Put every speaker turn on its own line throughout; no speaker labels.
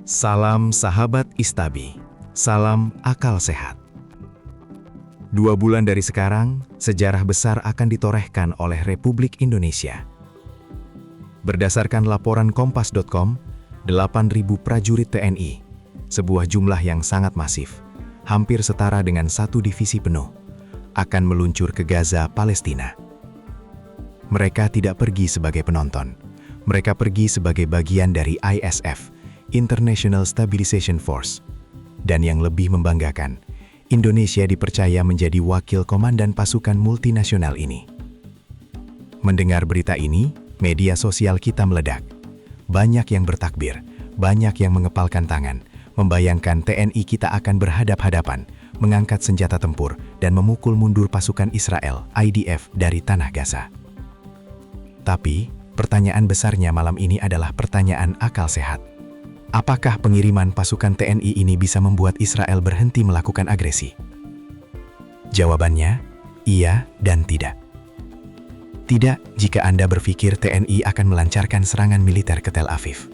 Salam sahabat Istabi, salam akal sehat. 2 bulan dari sekarang, sejarah besar akan ditorehkan oleh Republik Indonesia. Berdasarkan laporan Kompas.com, 8.000 prajurit TNI, sebuah jumlah yang sangat masif, hampir setara dengan 1 divisi penuh, akan meluncur ke Gaza, Palestina. Mereka tidak pergi sebagai penonton, mereka pergi sebagai bagian dari ISF, International Stabilization Force. Dan yang lebih membanggakan, Indonesia dipercaya menjadi wakil komandan pasukan multinasional ini. Mendengar berita ini, media sosial kita meledak. Banyak yang bertakbir, banyak yang mengepalkan tangan, membayangkan TNI kita akan berhadap-hadapan, mengangkat senjata tempur, dan memukul mundur pasukan Israel, IDF, dari tanah Gaza. Tapi, pertanyaan besarnya malam ini adalah pertanyaan akal sehat. Apakah pengiriman pasukan TNI ini bisa membuat Israel berhenti melakukan agresi? Jawabannya, iya dan tidak. Tidak jika Anda berpikir TNI akan melancarkan serangan militer ke Tel Aviv.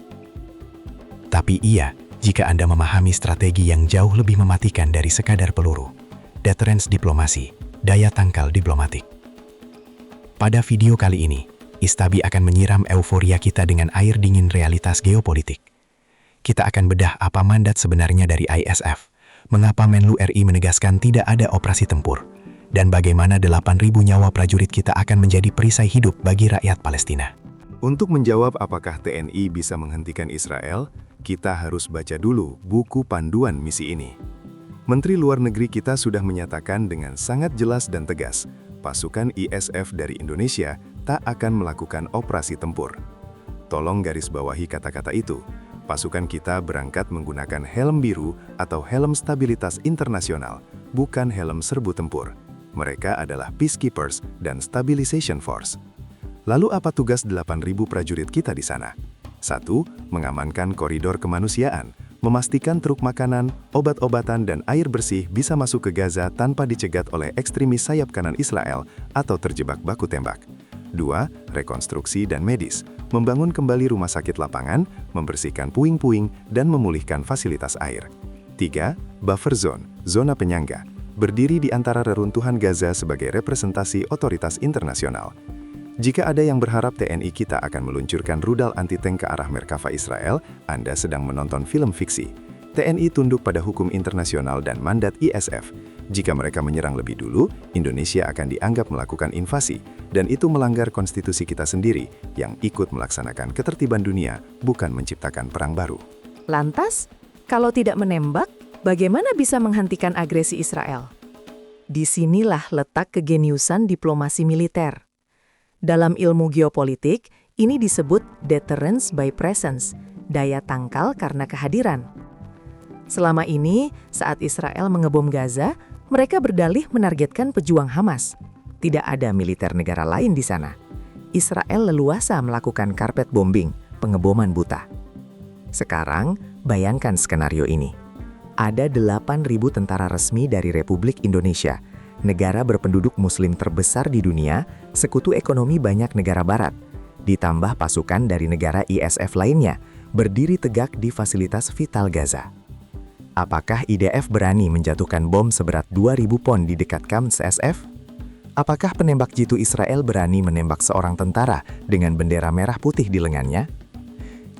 Tapi iya jika Anda memahami strategi yang jauh lebih mematikan dari sekadar peluru, deterrence diplomasi, daya tangkal diplomatik. Pada video kali ini, Istabi akan menyiram euforia kita dengan air dingin realitas geopolitik. Kita akan bedah apa mandat sebenarnya dari ISF, mengapa Menlu RI menegaskan tidak ada operasi tempur, dan bagaimana 8.000 nyawa prajurit kita akan menjadi perisai hidup bagi rakyat Palestina.
Untuk menjawab apakah TNI bisa menghentikan Israel, kita harus baca dulu buku panduan misi ini. Menteri Luar Negeri kita sudah menyatakan dengan sangat jelas dan tegas, pasukan ISF dari Indonesia tak akan melakukan operasi tempur. Tolong garis bawahi kata-kata itu. Pasukan kita berangkat menggunakan helm biru atau helm stabilitas internasional, bukan helm serbu tempur. Mereka adalah peacekeepers dan stabilization force. Lalu apa tugas 8.000 prajurit kita di sana? 1. Mengamankan koridor kemanusiaan, memastikan truk makanan, obat-obatan, dan air bersih bisa masuk ke Gaza tanpa dicegat oleh ekstremis sayap kanan Israel atau terjebak baku tembak. 2. Rekonstruksi dan medis, membangun kembali rumah sakit lapangan, membersihkan puing-puing, dan memulihkan fasilitas air. 3. Buffer zone, zona penyangga, berdiri di antara reruntuhan Gaza sebagai representasi otoritas internasional. Jika ada yang berharap TNI kita akan meluncurkan rudal anti-tank ke arah Merkava Israel, Anda sedang menonton film fiksi. TNI tunduk pada hukum internasional dan mandat ISF. Jika mereka menyerang lebih dulu, Indonesia akan dianggap melakukan invasi, dan itu melanggar konstitusi kita sendiri yang ikut melaksanakan ketertiban dunia, bukan menciptakan perang baru.
Lantas, kalau tidak menembak, bagaimana bisa menghentikan agresi Israel? Disinilah letak kegeniusan diplomasi militer. Dalam ilmu geopolitik, ini disebut deterrence by presence, daya tangkal karena kehadiran. Selama ini, saat Israel mengebom Gaza, mereka berdalih menargetkan pejuang Hamas. Tidak ada militer negara lain di sana. Israel leluasa melakukan carpet bombing, pengeboman buta. Sekarang, bayangkan skenario ini. Ada 8.000 tentara resmi dari Republik Indonesia, negara berpenduduk muslim terbesar di dunia, sekutu ekonomi banyak negara barat, ditambah pasukan dari negara ISF lainnya, berdiri tegak di fasilitas vital Gaza. Apakah IDF berani menjatuhkan bom seberat 2.000 pon di dekat kamp CSF? Apakah penembak jitu Israel berani menembak seorang tentara dengan bendera merah putih di lengannya?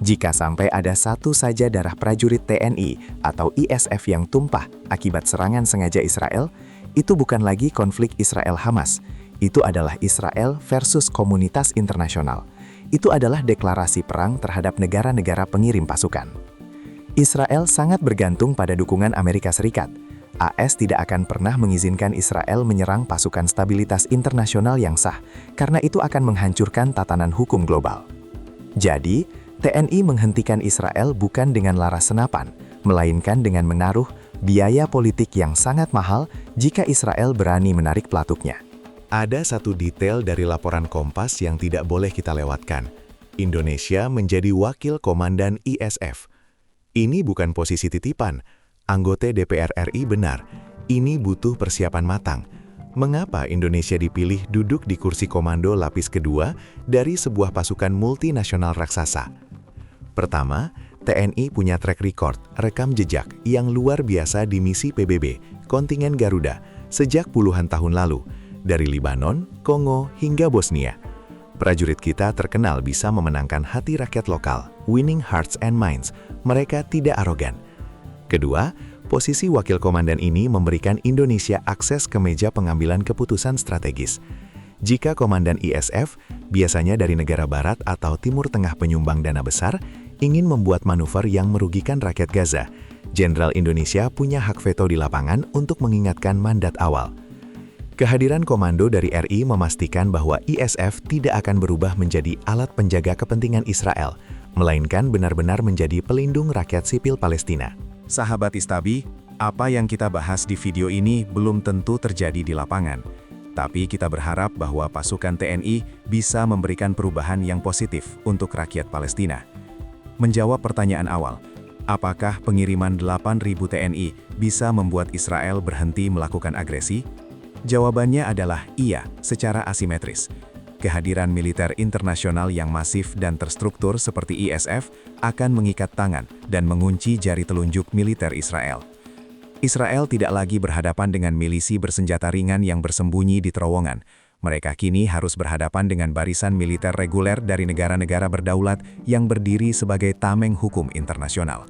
Jika sampai ada satu saja darah prajurit TNI atau ISF yang tumpah akibat serangan sengaja Israel, itu bukan lagi konflik Israel-Hamas. Itu adalah Israel versus komunitas internasional. Itu adalah deklarasi perang terhadap negara-negara pengirim pasukan. Israel sangat bergantung pada dukungan Amerika Serikat. AS tidak akan pernah mengizinkan Israel menyerang pasukan stabilitas internasional yang sah, karena itu akan menghancurkan tatanan hukum global. Jadi, TNI menghentikan Israel bukan dengan laras senapan, melainkan dengan menaruh biaya politik yang sangat mahal jika Israel berani menarik pelatuknya.
Ada satu detail dari laporan Kompas yang tidak boleh kita lewatkan. Indonesia menjadi wakil komandan ISF. Ini bukan posisi titipan. Anggota DPR RI benar, ini butuh persiapan matang. Mengapa Indonesia dipilih duduk di kursi komando lapis kedua dari sebuah pasukan multinasional raksasa? Pertama,
TNI punya track record, rekam jejak yang luar biasa di misi PBB, kontingen Garuda, sejak puluhan tahun lalu, dari Libanon, Kongo, hingga Bosnia. Prajurit kita terkenal bisa memenangkan hati rakyat lokal, winning hearts and minds. Mereka tidak arogan. Kedua, posisi wakil komandan ini memberikan Indonesia akses ke meja pengambilan keputusan strategis. Jika komandan ISF, biasanya dari negara barat atau timur tengah penyumbang dana besar, ingin membuat manuver yang merugikan rakyat Gaza, Jenderal Indonesia punya hak veto di lapangan untuk mengingatkan mandat awal. Kehadiran komando dari RI memastikan bahwa ISF tidak akan berubah menjadi alat penjaga kepentingan Israel, melainkan benar-benar menjadi pelindung rakyat sipil Palestina.
Sahabat Istabi, apa yang kita bahas di video ini belum tentu terjadi di lapangan. Tapi kita berharap bahwa pasukan TNI bisa memberikan perubahan yang positif untuk rakyat Palestina. Menjawab pertanyaan awal, apakah pengiriman 8.000 TNI bisa membuat Israel berhenti melakukan agresi? Jawabannya adalah iya, secara asimetris. Kehadiran militer internasional yang masif dan terstruktur seperti ISF akan mengikat tangan dan mengunci jari telunjuk militer Israel. Israel tidak lagi berhadapan dengan milisi bersenjata ringan yang bersembunyi di terowongan. Mereka kini harus berhadapan dengan barisan militer reguler dari negara-negara berdaulat yang berdiri sebagai tameng hukum internasional.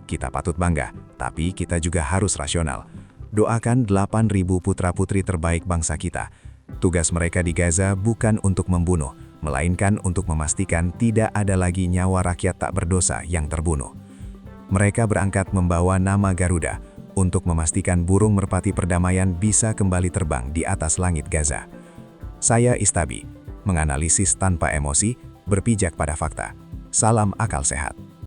Kita patut bangga, tapi kita juga harus rasional. Doakan 8.000 putra-putri terbaik bangsa kita. Tugas mereka di Gaza bukan untuk membunuh, melainkan untuk memastikan tidak ada lagi nyawa rakyat tak berdosa yang terbunuh. Mereka berangkat membawa nama Garuda, untuk memastikan burung merpati perdamaian bisa kembali terbang di atas langit Gaza. Saya Istabi, menganalisis tanpa emosi, berpijak pada fakta. Salam akal sehat.